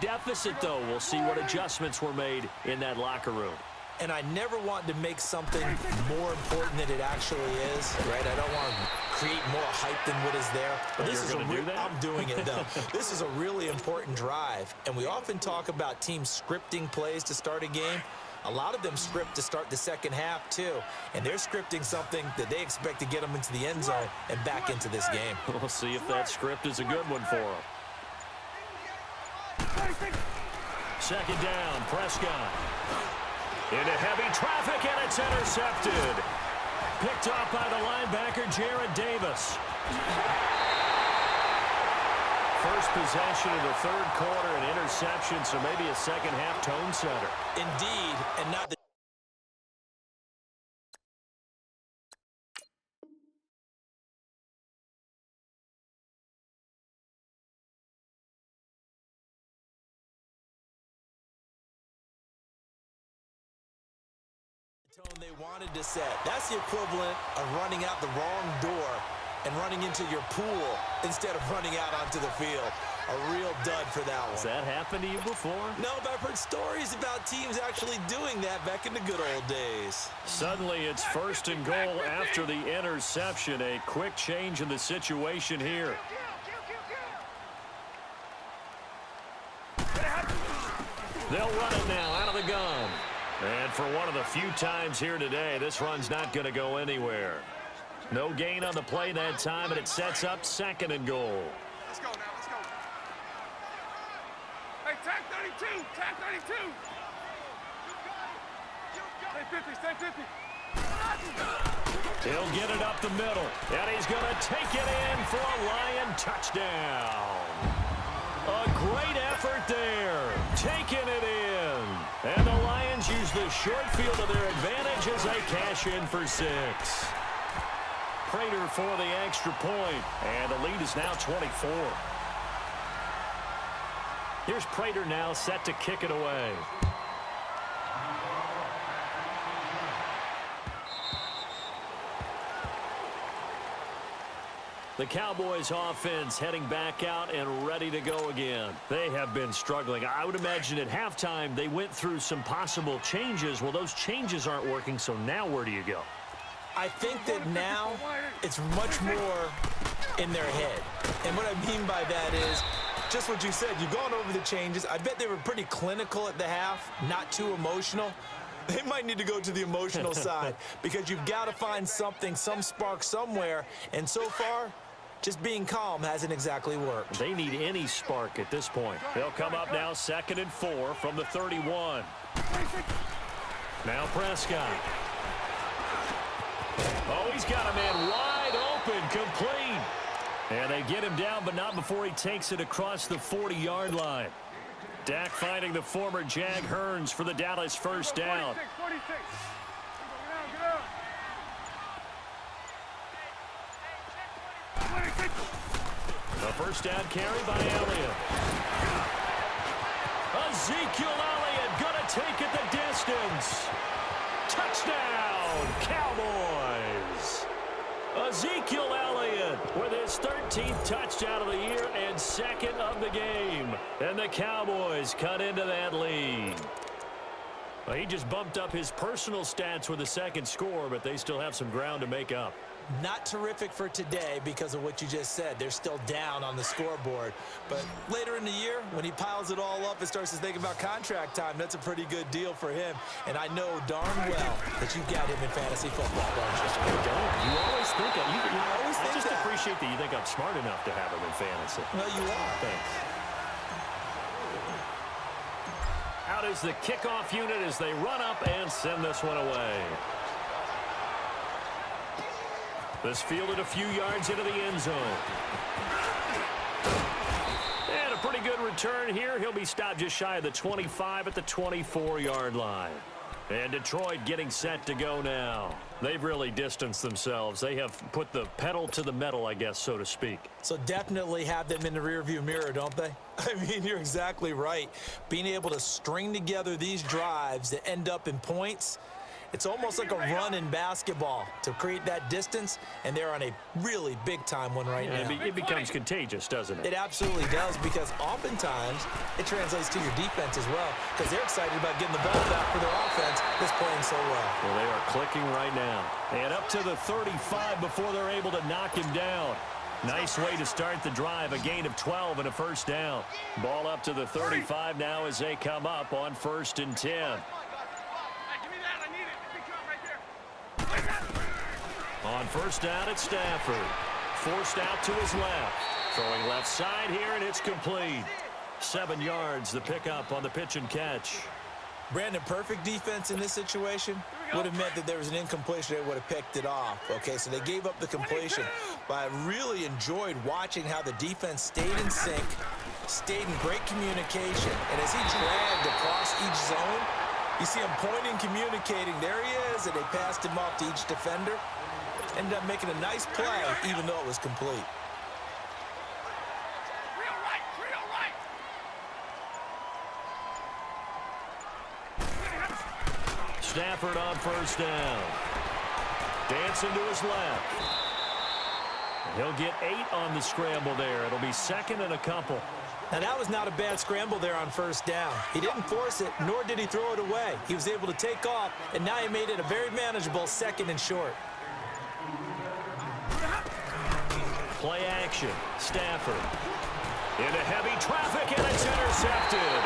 deficit, though. We'll see what adjustments were made in that locker room. And I never want to make something more important than it actually is, right? I don't want to create more hype than what is there. But this is I'm doing it, though. This is a really important drive. And we often talk about teams scripting plays to start a game. A lot of them script to start the second half, too. And they're scripting something that they expect to get them into the end zone and back into this game. We'll see if that script is a good one for them. Second down, Prescott. Into heavy traffic, and it's intercepted. Picked off by the linebacker, Jared Davis. First possession of the third quarter, an interception, so maybe a second-half tone setter. Indeed, and not the tone they wanted to set. That's the equivalent of running out the wrong door and running into your pool instead of running out onto the field. A real dud for that one. Has that happened to you before? No, but I've heard stories about teams actually doing that back in the good old days. Suddenly it's first and goal after the interception. A quick change in the situation here. They'll run it now out of the gun. And for one of the few times here today, this run's not going to go anywhere. No gain on the play that time, and it sets up second and goal. Let's go now, let's go. Hey, tag 32, tag 32. Stay 50, stay 50. He'll get it up the middle, and he's going to take it in for a Lion touchdown. A great effort there, taking it in. And the Lions use the short field to their advantage as they cash in for 6. Prater for the extra point, and the lead is now 24. Here's Prater now set to kick it away. The Cowboys offense heading back out and ready to go again. They have been struggling. I would imagine at halftime they went through some possible changes. Well, those changes aren't working, so now where do you go? I think that now it's much more in their head. And what I mean by that is just what you said. You've gone over the changes. I bet they were pretty clinical at the half, not too emotional. They might need to go to the emotional side because you've got to find something, some spark somewhere. And so far, just being calm hasn't exactly worked. They need any spark at this point. They'll come up now 2nd and 4 from the 31. Now Prescott. Oh, he's got a man wide open, complete. And they get him down, but not before he takes it across the 40-yard line. Dak finding the former Jag Hearns for the Dallas first down. 46. The first down carry by Elliott. Ezekiel Elliott going to take it the distance. Touchdown, Cowboys. Ezekiel Elliott with his 13th touchdown of the year and 2nd of the game. And the Cowboys cut into that lead. Well, he just bumped up his personal stats with a 2nd score, but they still have some ground to make up. Not terrific for today because of what you just said. They're still down on the scoreboard. But later in the year, when he piles it all up and starts to think about contract time, that's a pretty good deal for him. And I know darn well that you've got him in fantasy football, don't you? I don't. You always think that. I just appreciate that you think I'm smart enough to have him in fantasy. Well, you are. Thanks. Out is the kickoff unit as they run up and send this one away. This fielded a few yards into the end zone. And a pretty good return here. He'll be stopped just shy of the 25 at the 24-yard line. And Detroit getting set to go now. They've really distanced themselves. They have put the pedal to the metal, I guess, so to speak. So definitely have them in the rearview mirror, don't they? I mean, you're exactly right. Being able to string together these drives that end up in points, It's almost like a run in basketball to create that distance, and they're on a really big-time one right now. It becomes contagious, doesn't it? It absolutely does, because oftentimes it translates to your defense as well, because they're excited about getting the ball back for their offense that's playing so well. Well, they are clicking right now. And up to the 35 before they're able to knock him down. Nice way to start the drive, a gain of 12 and a first down. Ball up to the 35 now as they come up on 1st and 10. Hey, give me that. I need it. Big shot right there. On 1st down, it's Stafford. Forced out to his left. Throwing left side here, and it's complete. 7 yards, the pickup on the pitch and catch. Brandon, perfect defense in this situation would have meant that there was an incompletion. They would have picked it off, okay? So they gave up the completion. But I really enjoyed watching how the defense stayed in sync, stayed in great communication. And as he dragged across each zone, you see him pointing, communicating. There he is, and they passed him off to each defender. Ended up making a nice play, even though it was complete. Real right. Real right. Stafford on 1st down. Dancing to his left. He'll get 8 on the scramble there. It'll be 2nd and a couple. Now, that was not a bad scramble there on 1st down. He didn't force it, nor did he throw it away. He was able to take off, and now he made it a very manageable 2nd and short. Play action. Stafford. Into heavy traffic, and it's intercepted.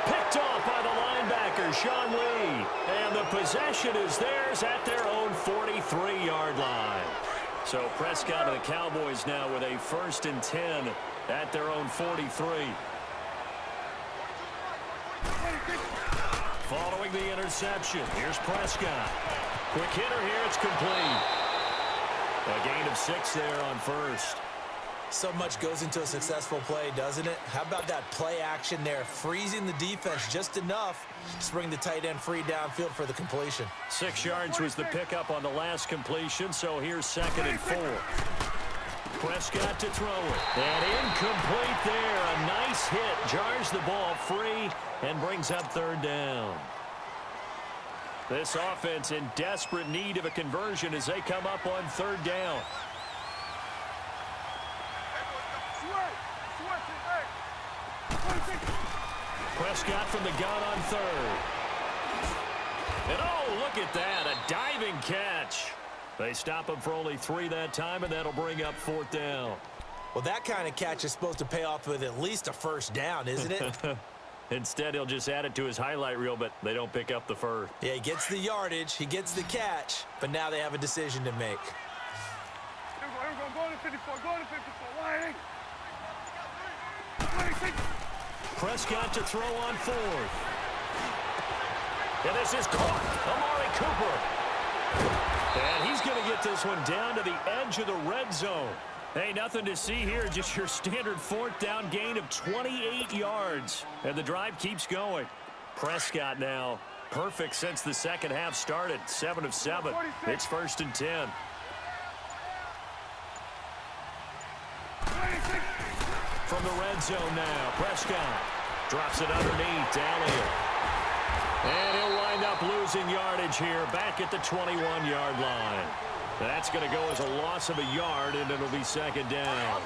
Picked off by the linebacker, Sean Lee. And the possession is theirs at their own 43-yard line. So Prescott and the Cowboys now with a 1st and 10 at their own 43. Following the interception, here's Prescott. Quick hitter here, it's complete. A gain of 6 there on 1st. So much goes into a successful play, doesn't it? How about that play action there, freezing the defense just enough to bring the tight end free downfield for the completion. 6 yards was the pickup on the last completion, so here's 2nd and 4. Prescott to throw it. And incomplete there. A nice hit. Jars the ball free and brings up 3rd down. This offense in desperate need of a conversion as they come up on 3rd down. Prescott from the gun on 3rd. And oh, look at that. A diving catch. They stop him for only 3 that time, and that'll bring up 4th down. Well, that kind of catch is supposed to pay off with at least a 1st down, isn't it? Instead, he'll just add it to his highlight reel, but they don't pick up the 1st. Yeah, he gets the yardage, he gets the catch, but now they have a decision to make. Here we go. Go to 54. Go to 54. Wide. 26. Prescott to throw on 4th. And this is caught. Amari Cooper. And he's going to get this one down to the edge of the red zone. Hey, nothing to see here. Just your standard 4th down gain of 28 yards. And the drive keeps going. Prescott now perfect since the second half started. 7 of 7. It's 1st and 10. From the red zone now, Prescott drops it underneath to Elliott. And he'll wind up losing yardage here back at the 21-yard line. That's going to go as a loss of a yard, and it'll be 2nd down.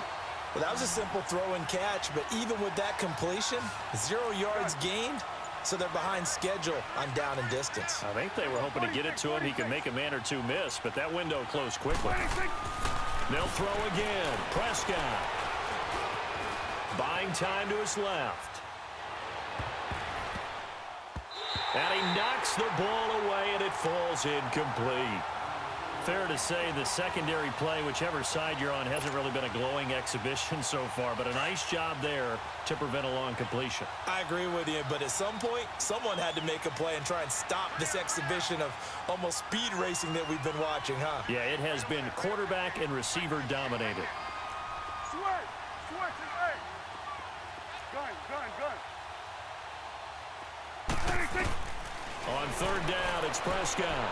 Well, that was a simple throw and catch, but even with that completion, 0 yards gained, so they're behind schedule on down and distance. I think they were hoping to get it to him. He could make a man or two miss, but that window closed quickly. They'll throw again. Prescott. Buying time to his left. And he knocks the ball away, and it falls incomplete. Fair to say the secondary play, whichever side you're on, hasn't really been a glowing exhibition so far, but a nice job there to prevent a long completion. I agree with you, but at some point, someone had to make a play and try and stop this exhibition of almost speed racing that we've been watching, huh? Yeah, it has been quarterback and receiver dominated. Switch. Hey. Gun. On 3rd down, it's Prescott.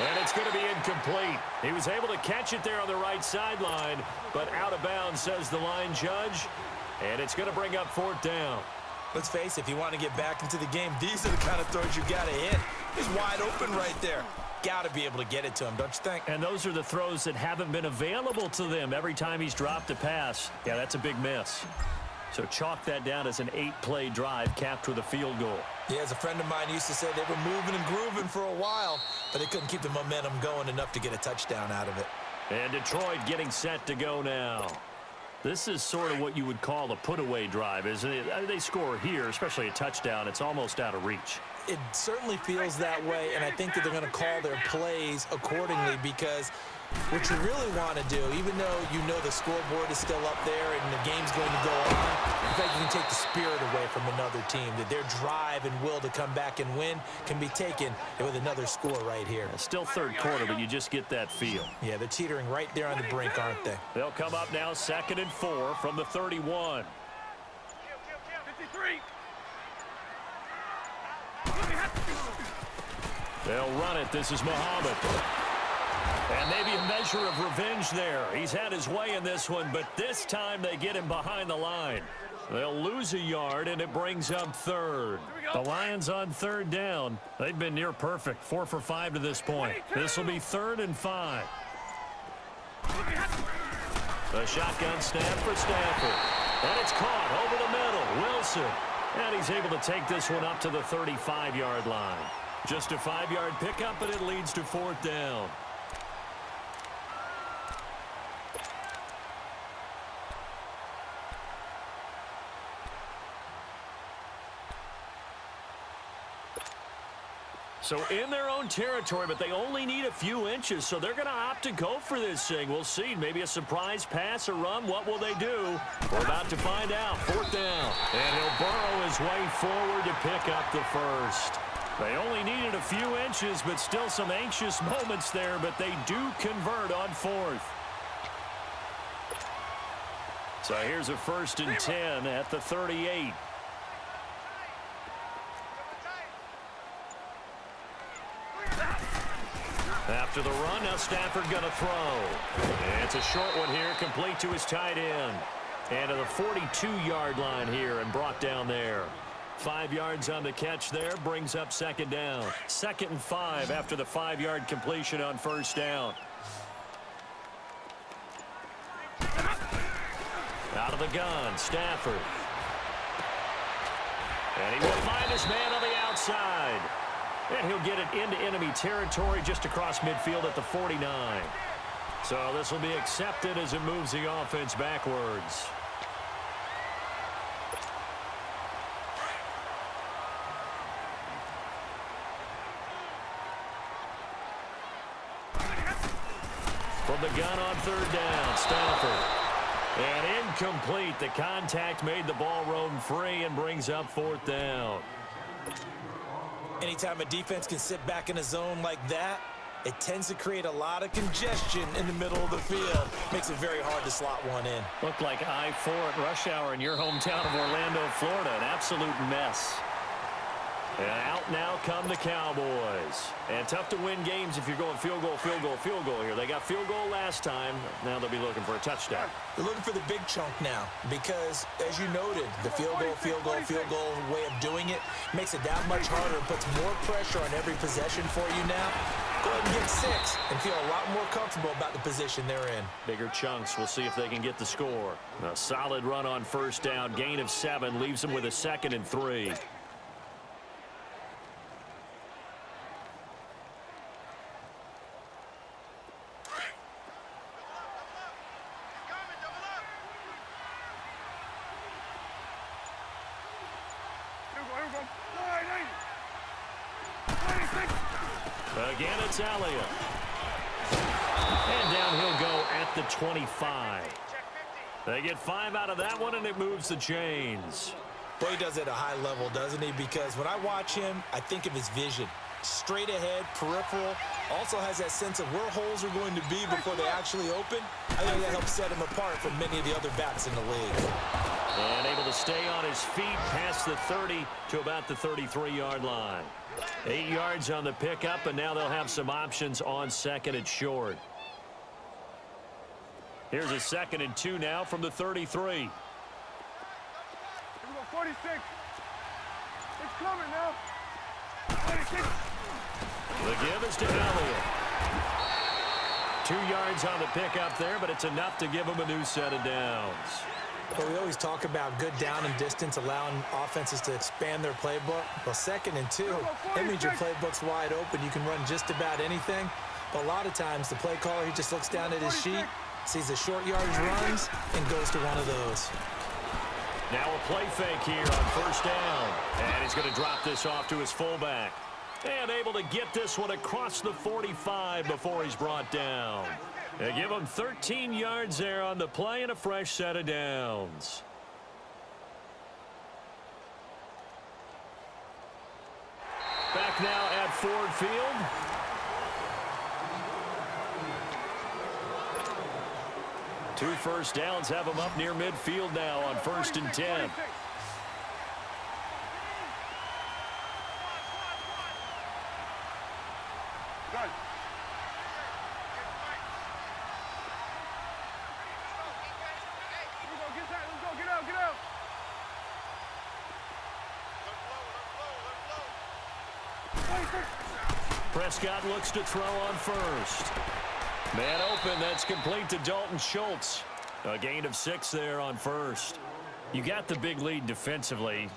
And it's going to be incomplete. He was able to catch it there on the right sideline, but out of bounds, says the line judge. And it's going to bring up 4th down. Let's face it, if you want to get back into the game, these are the kind of throws you got to hit. He's wide open right there. Got to be able to get it to him, don't you think? And those are the throws that haven't been available to them every time he's dropped a pass. Yeah, that's a big miss. So chalk that down as an 8-play drive capped with a field goal. Yeah, as a friend of mine used to say, they were moving and grooving for a while, but they couldn't keep the momentum going enough to get a touchdown out of it. And Detroit getting set to go now. This is sort of what you would call a put-away drive, isn't it? They score here, especially a touchdown. It's almost out of reach. It certainly feels that way, and I think that they're going to call their plays accordingly because what you really want to do, even though you know the scoreboard is still up there and the game's going to go on, in fact, you can take the spirit away from another team, that their drive and will to come back and win can be taken with another score right here. It's still third quarter, but you just get that feel. Yeah, they're teetering right there on the brink, aren't they? They'll come up now 2nd and 4 from the 31. 53. They'll run it. This is Muhammad. And maybe a measure of revenge there. He's had his way in this one, but this time they get him behind the line. They'll lose a yard, and it brings up 3rd. The Lions on 3rd down. They've been near perfect, 4 for 5 to this point. This will be 3rd and 5. The shotgun snap for Stafford. And it's caught over the middle. Wilson. And he's able to take this one up to the 35-yard line. Just a 5-yard pickup, and it leads to 4th down. So in their own territory, but they only need a few inches, so they're going to opt to go for this thing. We'll see. Maybe a surprise pass or run. What will they do? We're about to find out. 4th down. And he'll burrow his way forward to pick up the first. They only needed a few inches, but still some anxious moments there, but they do convert on 4th. So here's a 1st and 10 at the 38. After the run, now Stafford going to throw. And it's a short one here, complete to his tight end. And to the 42-yard line here and brought down there. 5 yards on the catch there, brings up 2nd down. 2nd and 5 after the 5-yard completion on 1st down. Out of the gun, Stafford. And he will find his man on the outside. And he'll get it into enemy territory just across midfield at the 49. So this will be accepted as it moves the offense backwards. From the gun on 3rd down, Stafford. And incomplete. The contact made the ball roam free and brings up 4th down. Anytime a defense can sit back in a zone like that, it tends to create a lot of congestion in the middle of the field. Makes it very hard to slot one in. Looked like I-4 at rush hour in your hometown of Orlando, Florida. An absolute mess. And out now come the Cowboys. And tough to win games if you're going field goal, field goal, field goal here. They got field goal last time. Now they'll be looking for a touchdown. They're looking for the big chunk now because, as you noted, the field goal, field goal, field goal way of doing it makes it that much harder and puts more pressure on every possession for you now. Go ahead and get 6 and feel a lot more comfortable about the position they're in. Bigger chunks. We'll see if they can get the score. A solid run on 1st down. Gain of 7 leaves them with a 2nd and 3. Again, it's Elliott. And down he'll go at the 25. They get 5 out of that one, and it moves the chains. Boy, he does it at a high level, doesn't he? Because when I watch him, I think of his vision. Straight ahead, peripheral. Also has that sense of where holes are going to be before they actually open. I think that helps set him apart from many of the other backs in the league. And able to stay on his feet past the 30 to about the 33-yard line. 8 yards on the pickup, and now they'll have some options on 2nd and short. Here's a 2nd and 2 now from the 33. Here we go, 46. It's coming now. The give is to Elliott. 2 yards on the pickup there, but it's enough to give him a new set of downs. Well, we always talk about good down and distance, allowing offenses to expand their playbook. Well, 2nd and 2, that means your playbook's wide open. You can run just about anything. But a lot of times, the play caller, he just looks down at his sheet, sees the short yardage runs, and goes to one of those. Now a play fake here on 1st down. And he's going to drop this off to his fullback. And able to get this one across the 45 before he's brought down. They give him 13 yards there on the play and a fresh set of downs. Back now at Ford Field. Two first downs have him up near midfield now on 1st and 10. Done. Get that. Let's go. Get out. Get out. Prescott looks to throw on 1st. Man open, that's complete to Dalton Schultz. A gain of 6 there on 1st. You got the big lead defensively.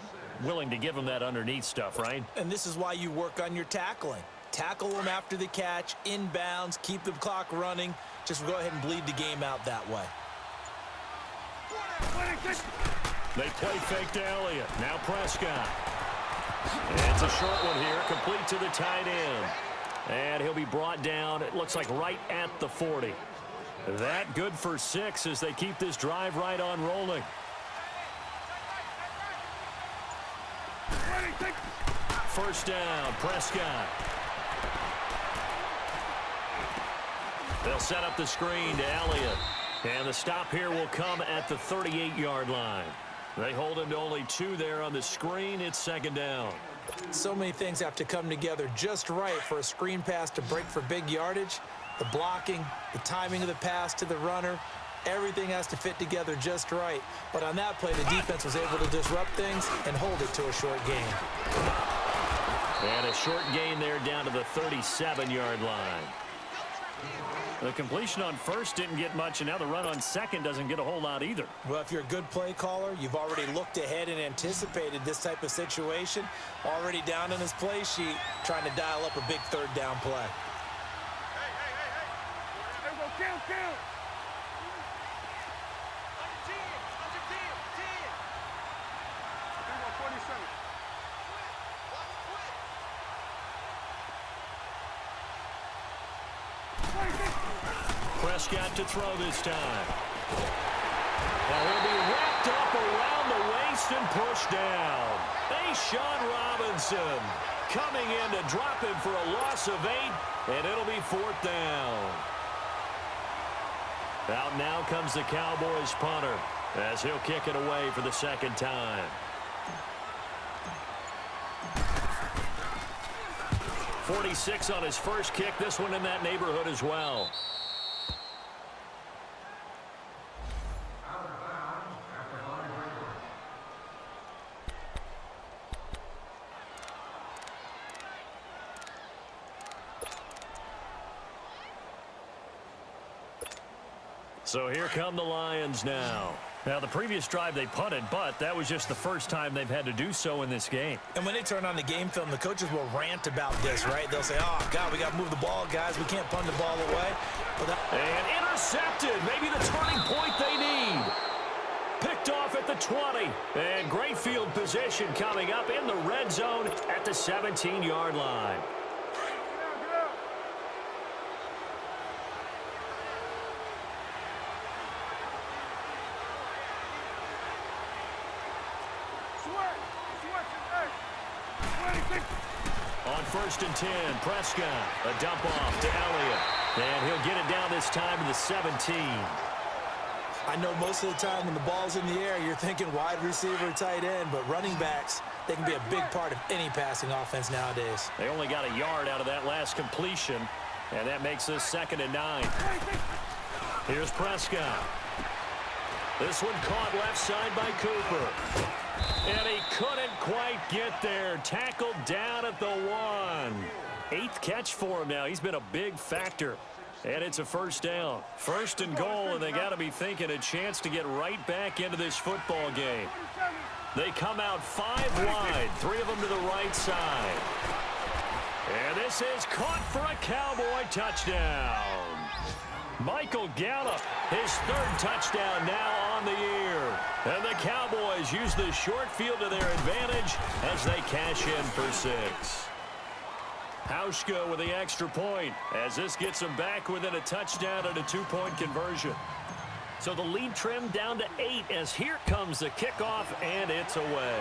Willing to give him that underneath stuff, right? And this is why you work on your tackling. Tackle them after the catch, inbounds, keep the clock running. Just go ahead and bleed the game out that way. They play fake to Elliott. Now Prescott. And it's a short one here, complete to the tight end. And he'll be brought down, it looks like right at the 40. That good for 6 as they keep this drive right on rolling. First down, Prescott. They'll set up the screen to Elliott. And the stop here will come at the 38-yard line. They hold him to only 2 there on the screen. It's 2nd down. So many things have to come together just right for a screen pass to break for big yardage. The blocking, the timing of the pass to the runner, everything has to fit together just right. But on that play, the defense was able to disrupt things and hold it to a short gain. And a short gain there down to the 37-yard line. The completion on 1st didn't get much, and now the run on 2nd doesn't get a whole lot either. Well, if you're a good play caller, you've already looked ahead and anticipated this type of situation. Already down on his play sheet, trying to dial up a big 3rd down play. Hey. There we go. Count. Under 10. 47. Prescott to throw this time. Well, he'll be wrapped up around the waist and pushed down. Sean Robinson coming in to drop him for a loss of 8, and it'll be 4th down. Out now comes the Cowboys punter as he'll kick it away for the 2nd time. 46 on his first kick. This one in that neighborhood as well. So here come the Lions now. Now, the previous drive they punted, but that was just the first time they've had to do so in this game. And when they turn on the game film, the coaches will rant about this, right? They'll say, oh, God, we got to move the ball, guys. We can't punt the ball away. And intercepted. Maybe the turning point they need. Picked off at the 20. And great field position coming up in the red zone at the 17-yard line. On 1st and 10, Prescott, a dump off to Elliott. And he'll get it down this time to the 17. I know most of the time when the ball's in the air, you're thinking wide receiver, tight end, but running backs, they can be a big part of any passing offense nowadays. They only got a yard out of that last completion, and that makes this 2nd and 9. Here's Prescott. This one caught left side by Cooper. And he couldn't quite get there. Tackled down at the 1. 8th catch for him now. He's been a big factor. And it's a first down. 1st and goal, and they got to be thinking a chance to get right back into this football game. They come out 5 wide, 3 of them to the right side. And this is caught for a Cowboy touchdown. Michael Gallup, his 3rd touchdown now on the year. And the Cowboys use the short field to their advantage as they cash in for 6. Hauschka with the extra point as this gets them back within a touchdown and a 2-point conversion. So the lead trimmed down to 8 as here comes the kickoff, and it's away.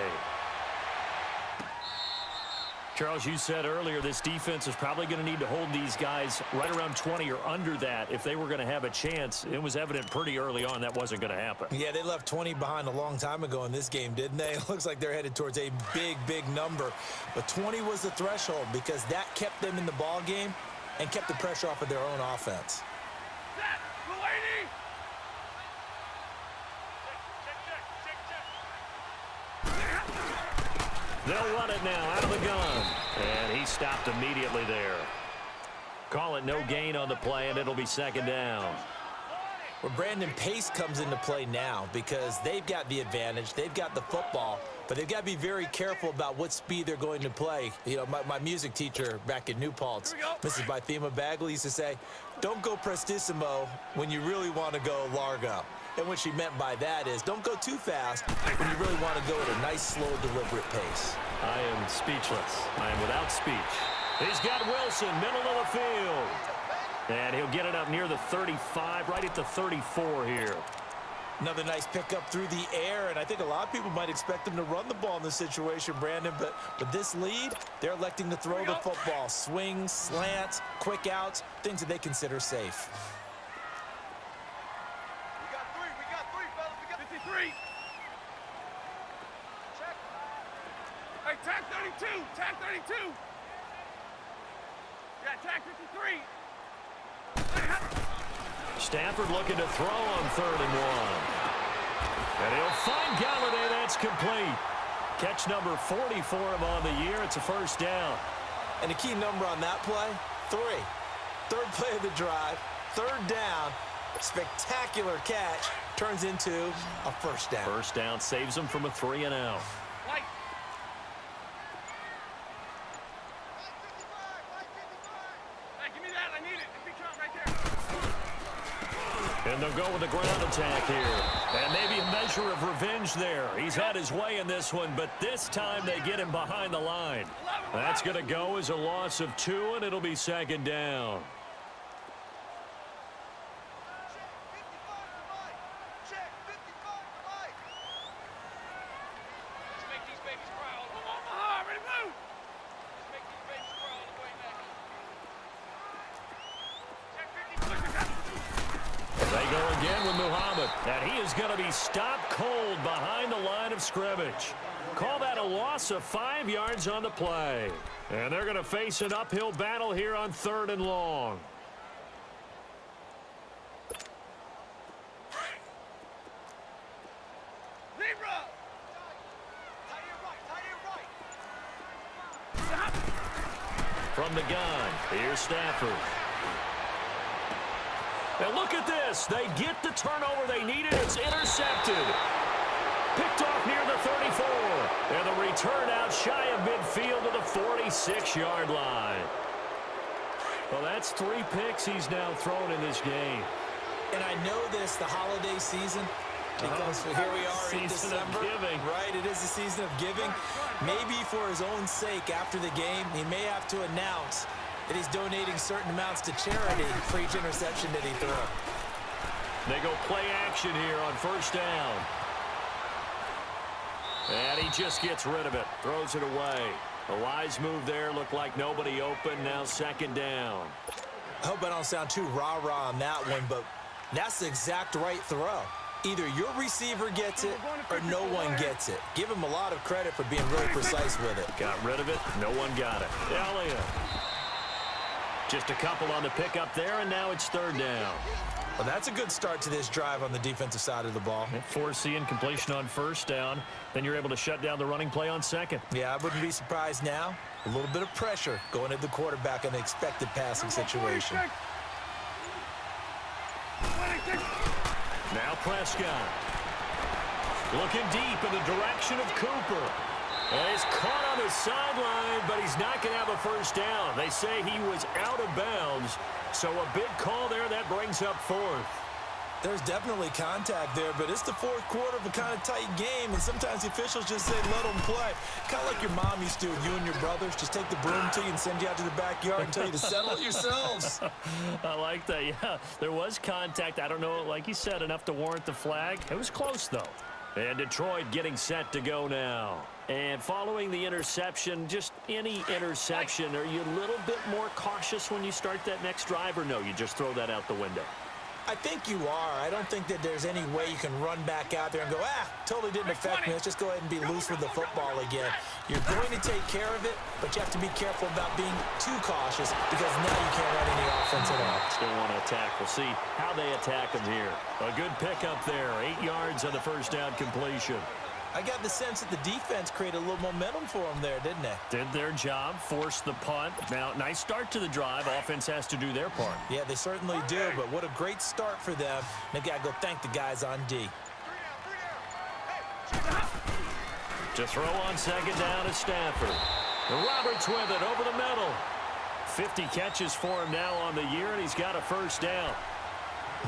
Charles, you said earlier this defense is probably going to need to hold these guys right around 20 or under that if they were going to have a chance. It was evident pretty early on that wasn't going to happen. Yeah, they left 20 behind a long time ago in this game, didn't they? It looks like they're headed towards a big, big number. But 20 was the threshold because that kept them in the ball game and kept the pressure off of their own offense. Set, Mulaney! They'll run it now out of the gun. And he stopped immediately there. Call it no gain on the play, and it'll be 2nd down. Well, Brandon, pace comes into play now because they've got the advantage. They've got the football, but they've got to be very careful about what speed they're going to play. You know, my music teacher back in New Paltz, Mrs. Bythema Bagley, used to say, don't go prestissimo when you really want to go largo. And what she meant by that is don't go too fast when you really want to go at a nice, slow, deliberate pace. I am speechless. I am without speech. He's got Wilson, middle of the field. And he'll get it up near the 35, right at the 34 here. Another nice pickup through the air, and I think a lot of people might expect them to run the ball in this situation, Brandon, but with this lead, they're electing to throw the football. Swings, slants, quick outs, things that they consider safe. We got three, fellas. We got 53. Check. Hey, tag 32. Tag 32. Yeah, tag 53. Stafford looking to throw on 3rd and 1. And he'll find Galladay. That's complete. Catch number 40 for him on the year. It's a first down. And the key number on that play, 3. 3rd play of the drive, 3rd down, spectacular catch, turns into a first down. First down saves them from a 3 and out. White. Hey, give me that. I need it. Big shot right there. And they'll go with the ground attack here. And maybe a measure of revenge there. He's had his way in this one, but this time they get him behind the line. That's going to go as a loss of 2, and it'll be 2nd down. Let's make these babies cry all the way. Omaha, ready to move. Let's make these babies cry all the way back. Check 50. They go again with Muhammad, and he is going to be stopped cold behind the line of scrimmage. Call that a loss of 5 yards on the play. And they're going to face an uphill battle here on 3rd and long. Zebra. From the gun, here's Stafford. And look at this. They get the turnover they needed. It's intercepted. Picked off near the 34. And the return out shy of midfield to the 46-yard line. Well, that's 3 picks he's now thrown in this game. And I know this, the holiday season, because here we are in December. Of giving. Right, it is the season of giving. Maybe for his own sake after the game, he may have to announce that he's donating certain amounts to charity for each interception that he threw. They go play action here on first down. And he just gets rid of it, throws it away. A wise move there, looked like nobody open, now 2nd down. I hope I don't sound too rah-rah on that one, but that's the exact right throw. Either your receiver gets it or no one gets it. Give him a lot of credit for being really precise with it. Got rid of it, no one got it. Elliott. Just a couple on the pickup there, and now it's third down. Well, that's a good start to this drive on the defensive side of the ball. Forcing completion on first down. Then you're able to shut down the running play on second. Yeah, I wouldn't be surprised now. A little bit of pressure going at the quarterback in the expected passing situation. Now Prescott. Looking deep in the direction of Cooper. And he's caught on the sideline, but he's not going to have a first down. They say he was out of bounds. So a big call there that brings up fourth. There's definitely contact there, but it's the fourth quarter of a kind of tight game, and sometimes the officials just say, let them play. Kind of like your mom used to with you and your brothers. Just take the broom to you and send you out to the backyard and tell you to settle it yourselves. I like that, yeah. There was contact. I don't know, like you said, enough to warrant the flag. It was close, though. And Detroit getting set to go now. And following the interception, just any interception, are you a little bit more cautious when you start that next drive, or no, you just throw that out the window? I think you are. I don't think that there's any way you can run back out there and go, totally didn't affect me. Let's just go ahead and be loose with the football again. You're going to take care of it, but you have to be careful about being too cautious because now you can't run any offense at all. Still want to attack. We'll see how they attack them here. A good pickup there. 8 yards on the first down completion. I got the sense that the defense created a little momentum for them there, didn't they? Did their job, forced the punt. Now, nice start to the drive. Offense has to do their part. Yeah, they certainly do, but what a great start for them. They got to go thank the guys on D. To throw on second down is Stafford. Roberts with it over the middle. 50 catches for him now on the year, and he's got a first down.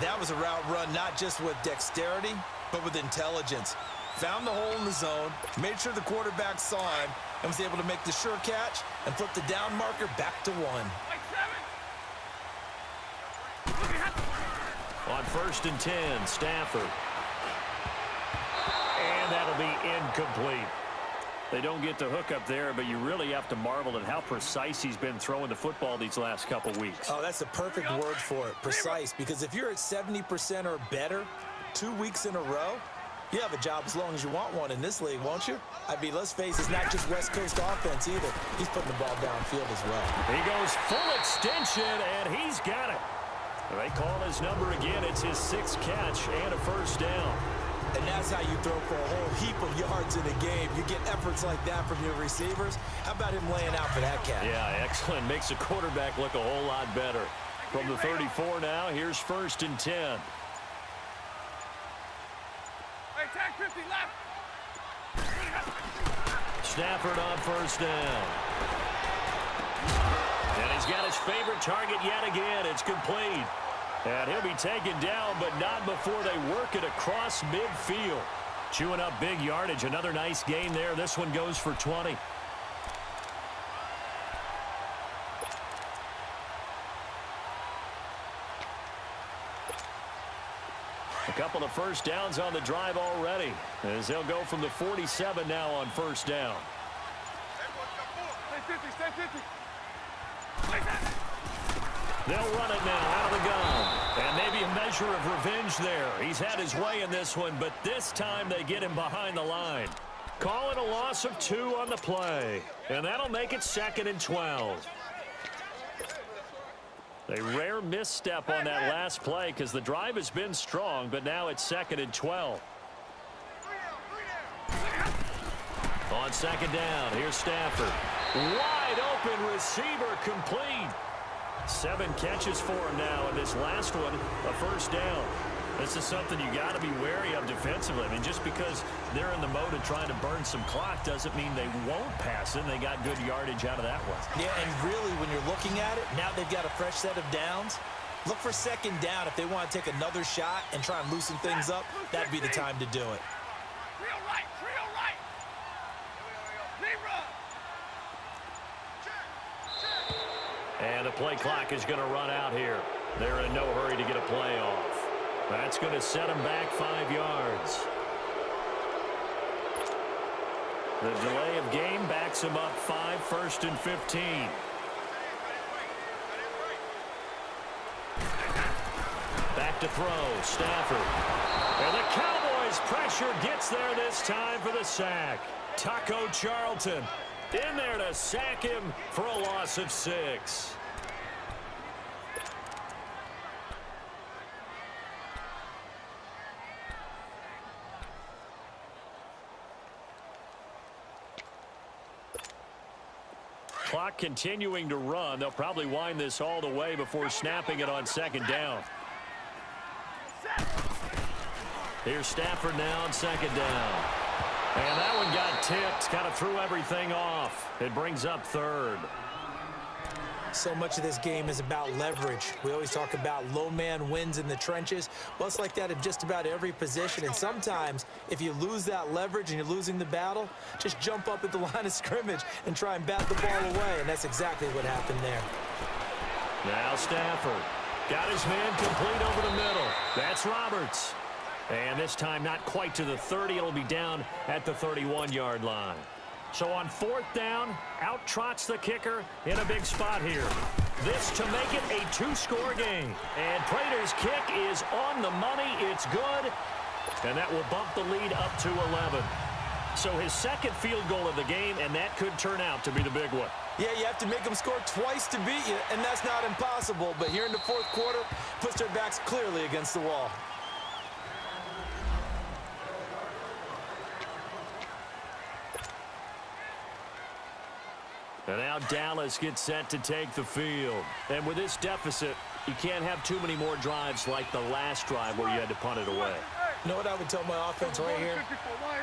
That was a route run not just with dexterity, but with intelligence. Found the hole in the zone, made sure the quarterback saw him, and was able to make the sure catch and flip the down marker back to 1. On 1st and 10, Stafford. And that'll be incomplete. They don't get the hook up there, but you really have to marvel at how precise he's been throwing the football these last couple weeks. Oh, that's the perfect word for it, precise, because if you're at 70% or better 2 weeks in a row, you have a job as long as you want one in this league, won't you? I mean, let's face it, it's not just West Coast offense either. He's putting the ball downfield as well. He goes full extension, and he's got it. They call his number again. It's his 6th catch and a first down. And that's how you throw for a whole heap of yards in a game. You get efforts like that from your receivers. How about him laying out for that catch? Yeah, excellent. Makes the quarterback look a whole lot better. From the 34 now, here's 1st and 10. Tag 50 left. Stafford on first down. And he's got his favorite target yet again. It's complete. And he'll be taken down, but not before they work it across midfield. Chewing up big yardage. Another nice gain there. This one goes for 20. A couple of first downs on the drive already, as they'll go from the 47 now on first down. Stay 50. They'll run it now out of the gun. And maybe a measure of revenge there. He's had his way in this one, but this time they get him behind the line. Call it a loss of 2 on the play. And that'll make it 2nd and 12. A rare misstep on that last play because the drive has been strong, but now it's 2nd and 12. On 2nd down, here's Stafford. Wide open receiver complete. 7 catches for him now, and this last one, a first down. This is something you got to be wary of defensively. I mean, just because they're in the mode of trying to burn some clock doesn't mean they won't pass it. They got good yardage out of that one. Yeah, and really, when you're looking at it, now they've got a fresh set of downs. Look for 2nd down. If they want to take another shot and try and loosen things up, that'd be the time to do it. Trio right. And the play clock is going to run out here. They're in no hurry to get a play off. That's going to set them back 5 yards. The delay of game backs them up 5, 1st and 15. Back to throw, Stafford. And the Cowboys pressure gets there this time for the sack. Taco Charlton in there to sack him for a loss of 6. Clock continuing to run. They'll probably wind this all the way before snapping it on second down. Here's Stafford now on second down. And that one got tipped. Kind of threw everything off. It brings up third. So much of this game is about leverage. We always talk about low man wins in the trenches. Well, it's like that in just about every position. And sometimes, if you lose that leverage and you're losing the battle, just jump up at the line of scrimmage and try and bat the ball away. And that's exactly what happened there. Now Stafford got his man complete over the middle. That's Roberts. And this time not quite to the 30. It'll be down at the 31-yard line. So on fourth down, out trots the kicker in a big spot here. This to make it a two-score game. And Prater's kick is on the money. It's good. And that will bump the lead up to 11. So his second field goal of the game, and that could turn out to be the big one. Yeah, you have to make them score twice to beat you, and that's not impossible. But here in the fourth quarter, puts their backs clearly against the wall. And now Dallas gets set to take the field. And with this deficit, you can't have too many more drives like the last drive where you had to punt it away. You know what I would tell my offense right here?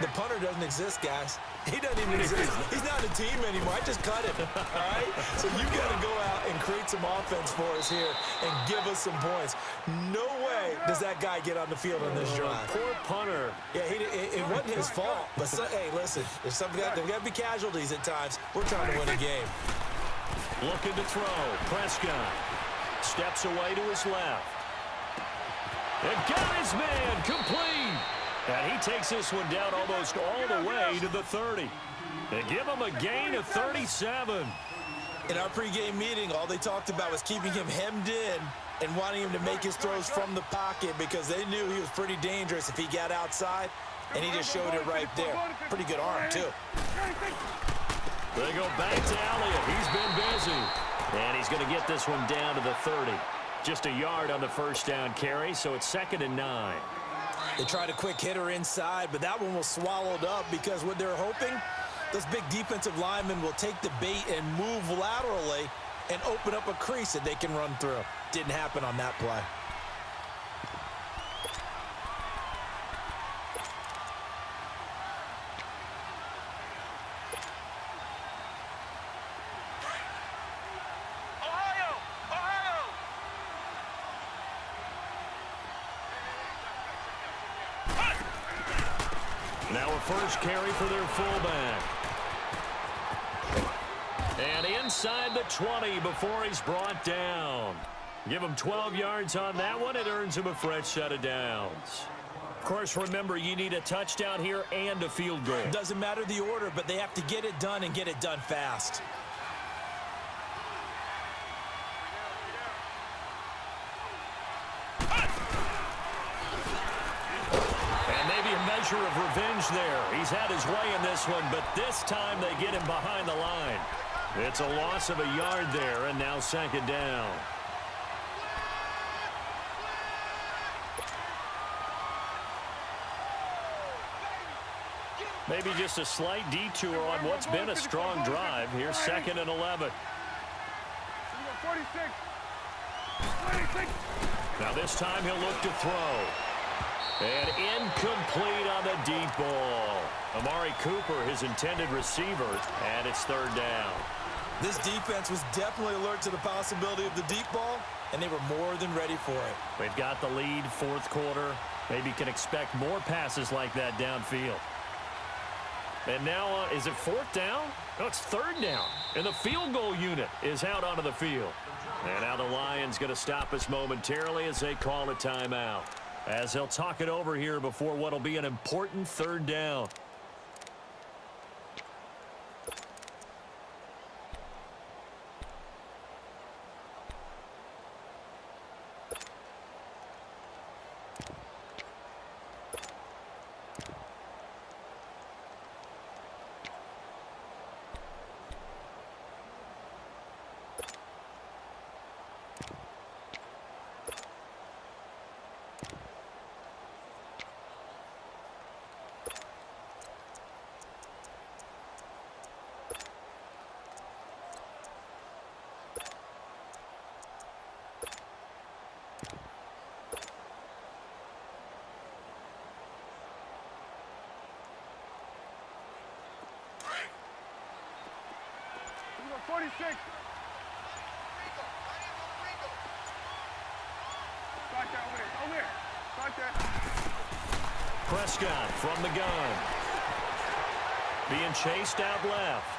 The punter doesn't exist, guys. He doesn't even exist. He's not a team anymore. I just cut him, all right? So you got to go out and create some offense for us here and give us some points. No way does that guy get on the field on this drive. Poor punter. Yeah, it wasn't his fault. But, hey, listen, there's got to be casualties at times. We're trying to win a game. Looking to throw. Prescott steps away to his left. And got his man complete. And he takes this one down almost all the way to the 30. And give him a gain of 37. In our pregame meeting, all they talked about was keeping him hemmed in and wanting him to make his throws from the pocket because they knew he was pretty dangerous if he got outside, and he just showed it right there. Pretty good arm, too. They go back to Elliott. He's been busy. And he's going to get this one down to the 30. Just a yard on the first down carry, so it's 2nd and 9. They tried a quick hitter inside, but that one was swallowed up because what they're hoping, those big defensive linemen will take the bait and move laterally and open up a crease that they can run through. Didn't happen on that play. Now a first carry for their fullback. And inside the 20 before he's brought down. Give him 12 yards on that one. It earns him a fresh set of downs. Of course, remember, you need a touchdown here and a field goal. Doesn't matter the order, but they have to get it done and get it done fast. Measure of revenge there. He's had his way in this one, but this time they get him behind the line. It's a loss of a yard there, and now 2nd down. Maybe just a slight detour on what's been a strong drive. Here's 2nd and 11. 46. Now this time he'll look to throw. And incomplete on the deep ball. Amari Cooper, his intended receiver, and it's 3rd down. This defense was definitely alert to the possibility of the deep ball, and they were more than ready for it. They've got the lead, 4th quarter. Maybe can expect more passes like that downfield. And now, is it 4th down? No, it's 3rd down. And the field goal unit is out onto the field. And now the Lions going to stop us momentarily as they call a timeout. As they'll talk it over here before what will be an important 3rd down. 46. Start there, over there. Start there. Prescott from the gun. Being chased out left.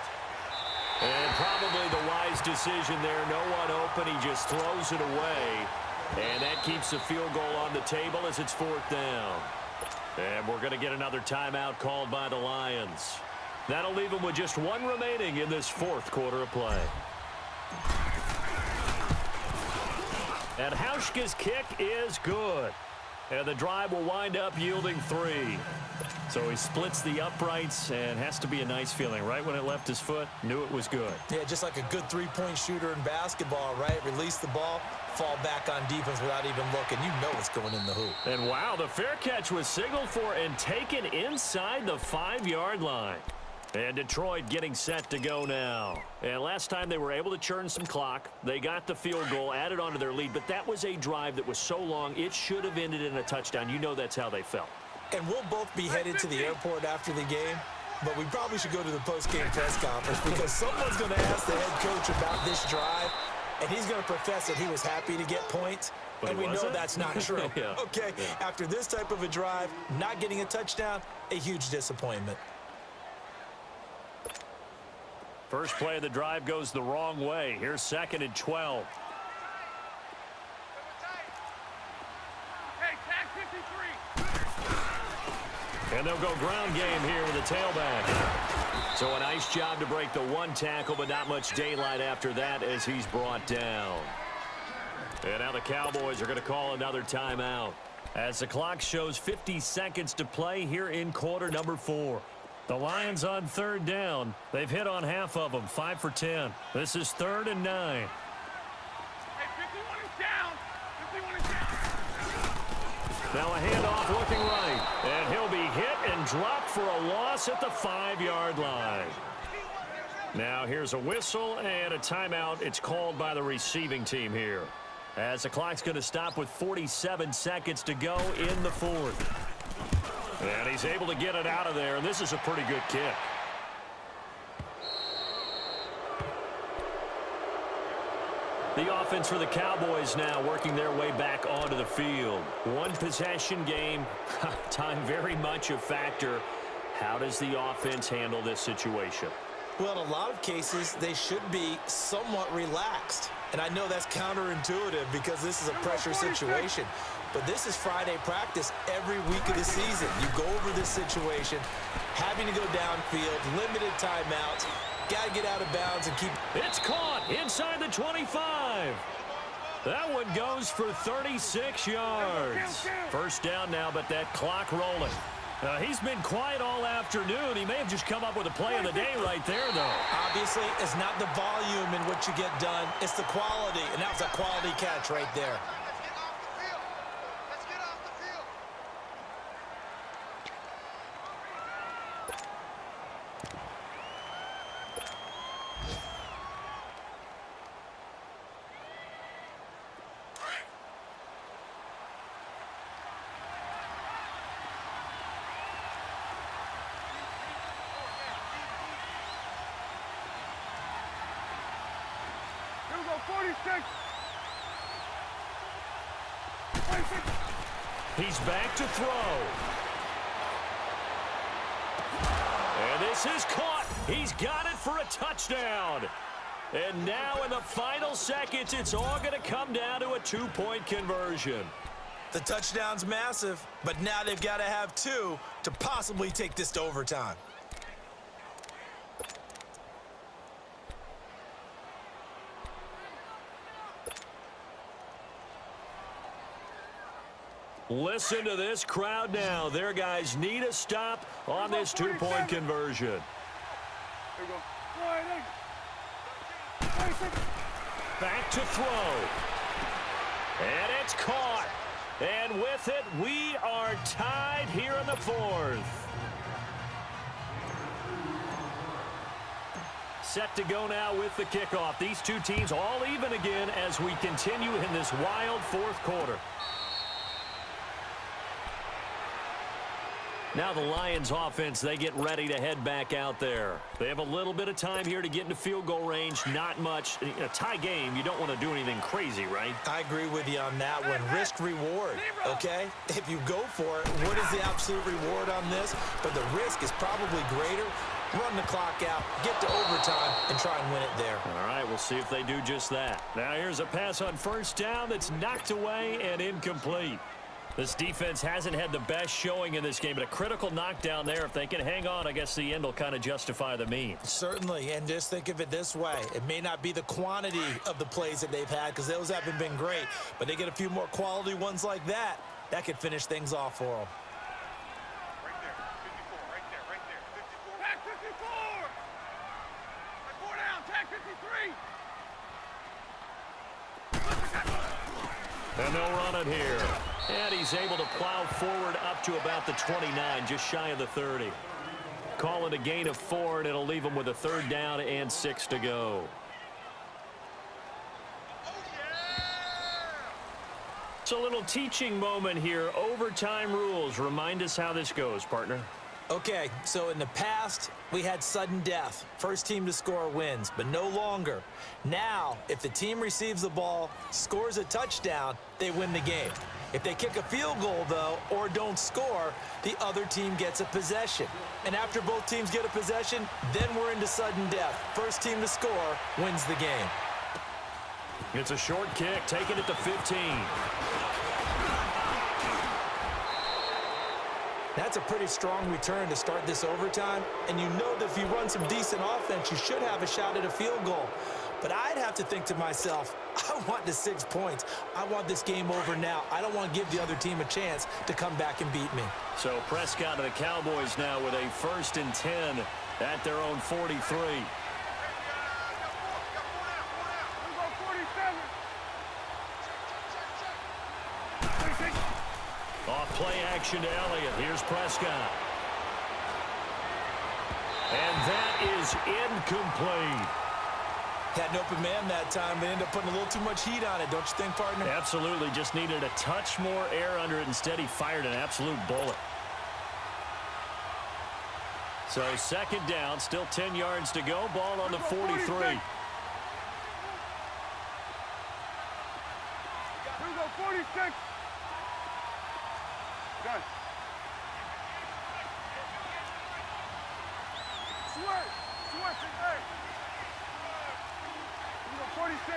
And probably the wise decision there. No one open. He just throws it away. And that keeps the field goal on the table as it's 4th down. And we're going to get another timeout called by the Lions. That'll leave them with just one remaining in this 4th quarter of play. And Hauschka's kick is good. And the drive will wind up yielding 3. So he splits the uprights, and has to be a nice feeling. Right when it left his foot, knew it was good. Yeah, just like a good three-point shooter in basketball, right? Release the ball, fall back on defense without even looking. You know it's going in the hoop. And wow, the fair catch was signaled for and taken inside the 5-yard line. And Detroit getting set to go now. And last time they were able to churn some clock. They got the field goal, added on to their lead, but that was a drive that was so long, it should have ended in a touchdown. You know that's how they felt. And we'll both be headed to the airport after the game, but we probably should go to the post-game press conference because someone's going to ask the head coach about this drive, and he's going to profess that he was happy to get points, and we know that's not true. Yeah. Okay, yeah. After this type of a drive, not getting a touchdown, a huge disappointment. First play of the drive goes the wrong way. Here's 2nd and 12. Hey, tag 53. And they'll go ground game here with the tailback. So a nice job to break the one tackle, but not much daylight after that as he's brought down. And now the Cowboys are going to call another timeout as the clock shows 50 seconds to play here in quarter number 4. The Lions on 3rd down. They've hit on half of them, 5 for 10. This is 3rd and 9. Hey, 51 is down. 51 is down. Now a handoff looking right. And he'll be hit and dropped for a loss at the 5-yard line. Now here's a whistle and a timeout. It's called by the receiving team here, as the clock's going to stop with 47 seconds to go in the 4th. And he's able to get it out of there, and this is a pretty good kick. The offense for the Cowboys now working their way back onto the field. One possession game, time very much a factor. How does the offense handle this situation? Well, in a lot of cases, they should be somewhat relaxed. And I know that's counterintuitive because this is a pressure situation. But this is Friday practice every week of the season. You go over this situation, having to go downfield, limited timeouts, got to get out of bounds and keep... It's caught inside the 25. That one goes for 36 yards. First down now, but that clock rolling. He's been quiet all afternoon. He may have just come up with a play of the day right there, though. Obviously, it's not the volume in which you get done. It's the quality, and that was a quality catch right there. Here we go, 46. 46. He's back to throw. And this is caught. He's got it for a touchdown. And now in the final seconds, it's all going to come down to a 2-point conversion. The touchdown's massive, but now they've got to have 2 to possibly take this to overtime. Listen to this crowd now. Their guys need a stop on this 2-point conversion. Here we go. 46. Back to throw. And it's caught. And with it, we are tied here in the 4th. Set to go now with the kickoff. These two teams all even again as we continue in this wild 4th quarter. Now the Lions offense, they get ready to head back out there. They have a little bit of time here to get into field goal range, not much. In a tie game, you don't want to do anything crazy, right? I agree with you on that one. Risk-reward, okay? If you go for it, what is the absolute reward on this? But the risk is probably greater. Run the clock out, get to overtime, and try and win it there. All right, we'll see if they do just that. Now here's a pass on first down that's knocked away and incomplete. This defense hasn't had the best showing in this game, but a critical knockdown there. If they can hang on, I guess the end will kind of justify the means. Certainly, and just think of it this way. It may not be the quantity of the plays that they've had because those haven't been great, but they get a few more quality ones like that. That could finish things off for them. Right there. 54. Right there. Right there. 54. Tag 54. Right, 4 down. Tag 53. And they'll run it here. And he's able to plow forward up to about the 29, just shy of the 30. Call it a gain of 4, and it'll leave him with a 3rd down and 6 to go. It's a little teaching moment here. Overtime rules. Remind us how this goes, partner. Okay, so in the past, we had sudden death. First team to score wins, but no longer. Now, if the team receives the ball, scores a touchdown, they win the game. If they kick a field goal, though, or don't score, the other team gets a possession. And after both teams get a possession, then we're into sudden death. First team to score wins the game. It's a short kick, taking it to 15. That's a pretty strong return to start this overtime, and you know that if you run some decent offense, you should have a shot at a field goal. But I'd have to think to myself, I want the 6 points. I want this game over now. I don't want to give the other team a chance to come back and beat me. So Prescott and the Cowboys now with a 1st and 10 at their own 43. Off play action to Elliott. Here's Prescott. And that is incomplete. Had an open man that time, but ended up putting a little too much heat on it, don't you think, partner? Absolutely. Just needed a touch more air under it. Instead, he fired an absolute bullet. So 2nd down, still 10 yards to go. Ball on the 43. Here we go, 46. Done. Switch. Hey. Here we go, 46.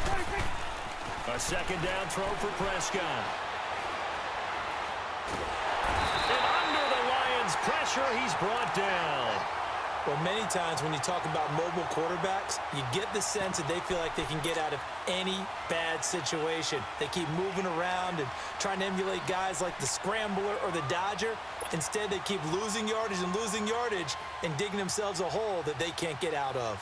46. A 2nd down throw for Prescott. And under the Lions' pressure, he's brought down. Well, many times when you talk about mobile quarterbacks, you get the sense that they feel like they can get out of any bad situation. They keep moving around and trying to emulate guys like the Scrambler or the Dodger. Instead, they keep losing yardage and digging themselves a hole that they can't get out of.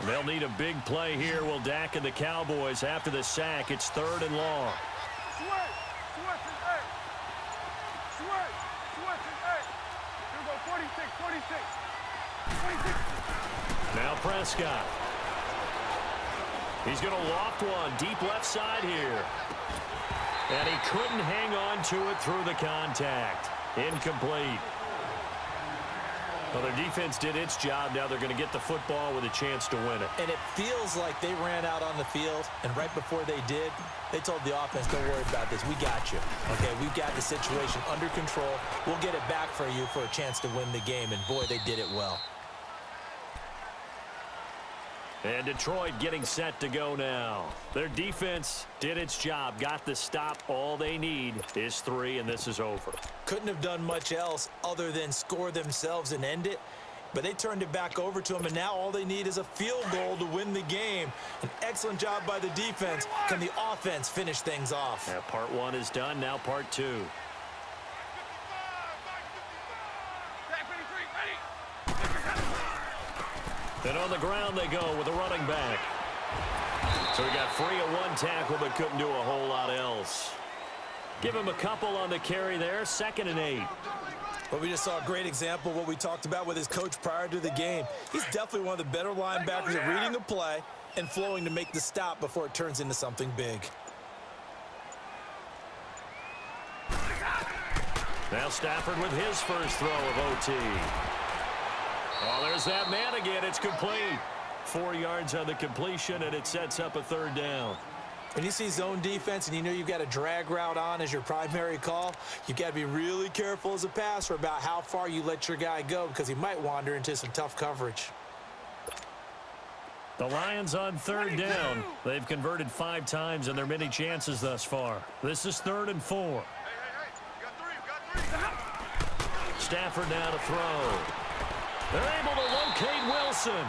They'll need a big play here. Will Dak and the Cowboys after the sack. It's 3rd and long. Switch and 8. Switch and 8. Here we go, 46. 46. Now Prescott. He's going to loft one deep left side here. And he couldn't hang on to it through the contact. Incomplete. Well, their defense did its job. Now they're going to get the football with a chance to win it. And it feels like they ran out on the field, and right before they did, they told the offense, don't worry about this. We got you. Okay, we've got the situation under control. We'll get it back for you for a chance to win the game. And, boy, they did it well. And Detroit getting set to go now. Their defense did its job, got the stop. All they need is 3, and this is over. Couldn't have done much else other than score themselves and end it. But they turned it back over to them, and now all they need is a field goal to win the game. An excellent job by the defense. Can the offense finish things off? Yeah, part 1 is done. Now part 2. And on the ground they go with a running back. So he got free of 1 tackle but couldn't do a whole lot else. Give him a couple on the carry there. 2nd and 8. Well, we just saw a great example of what we talked about with his coach prior to the game. He's definitely one of the better linebackers at reading a play and flowing to make the stop before it turns into something big. Now Stafford with his first throw of OT. Oh, there's that man again. It's complete. 4 yards on the completion, and it sets up a third down. When you see zone defense and you know you've got a drag route on as your primary call, you've got to be really careful as a passer about how far you let your guy go because he might wander into some tough coverage. The Lions on third down. They've converted 5 times in their many chances thus far. This is 3rd and 4. Hey, you got 3. Stafford now to throw. They're able to locate Wilson.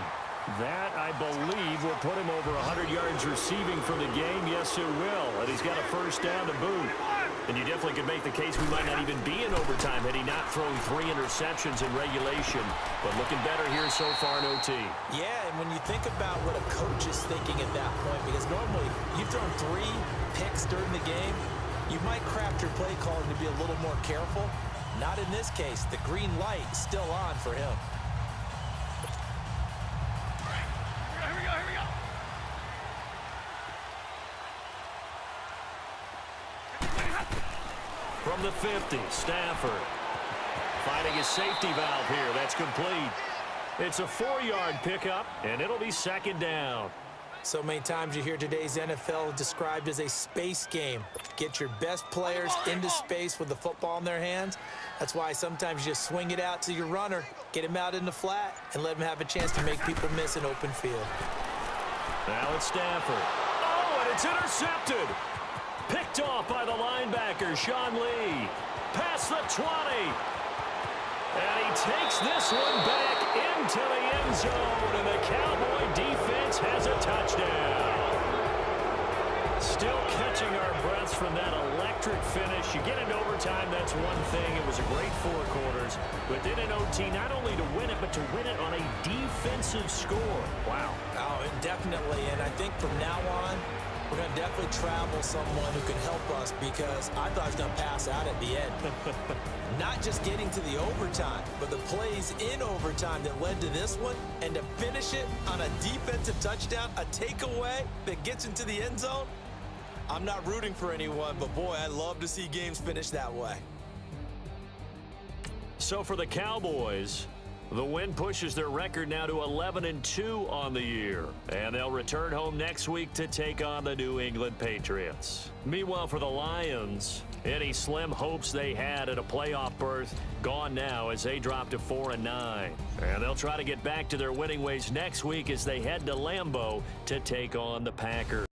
That, I believe, will put him over 100 yards receiving for the game. Yes, it will. And he's got a first down to boot. And you definitely could make the case we might not even be in overtime had he not thrown 3 interceptions in regulation. But looking better here so far in OT. Yeah, and when you think about what a coach is thinking at that point, because normally you've thrown 3 picks during the game, you might craft your play calling to be a little more careful. Not in this case. The green light is still on for him. From the 50, Stafford finding his safety valve here. That's complete. It's a 4-yard pickup, and it'll be 2nd down. So many times you hear today's NFL described as a space game. Get your best players into space with the football in their hands. That's why sometimes you just swing it out to your runner, get him out in the flat, and let him have a chance to make people miss an open field. Now it's Stafford. Oh, and it's intercepted. Picked off by the linebacker, Sean Lee. Past the 20. And he takes this one back into the end zone, and the Cowboy defense has a touchdown. Still catching our breaths from that electric finish. You get into overtime, that's one thing. It was a great 4 quarters. But then in OT, not only to win it, but to win it on a defensive score. Wow. Oh, definitely. And I think from now on, we're going to definitely travel someone who can help us because I thought I was going to pass out at the end. Not just getting to the overtime, but the plays in overtime that led to this one, and to finish it on a defensive touchdown, a takeaway that gets into the end zone. I'm not rooting for anyone, but boy, I love to see games finish that way. So for the Cowboys, the win pushes their record now to 11-2 on the year. And they'll return home next week to take on the New England Patriots. Meanwhile, for the Lions, any slim hopes they had at a playoff berth gone now as they drop to 4-9. And they'll try to get back to their winning ways next week as they head to Lambeau to take on the Packers.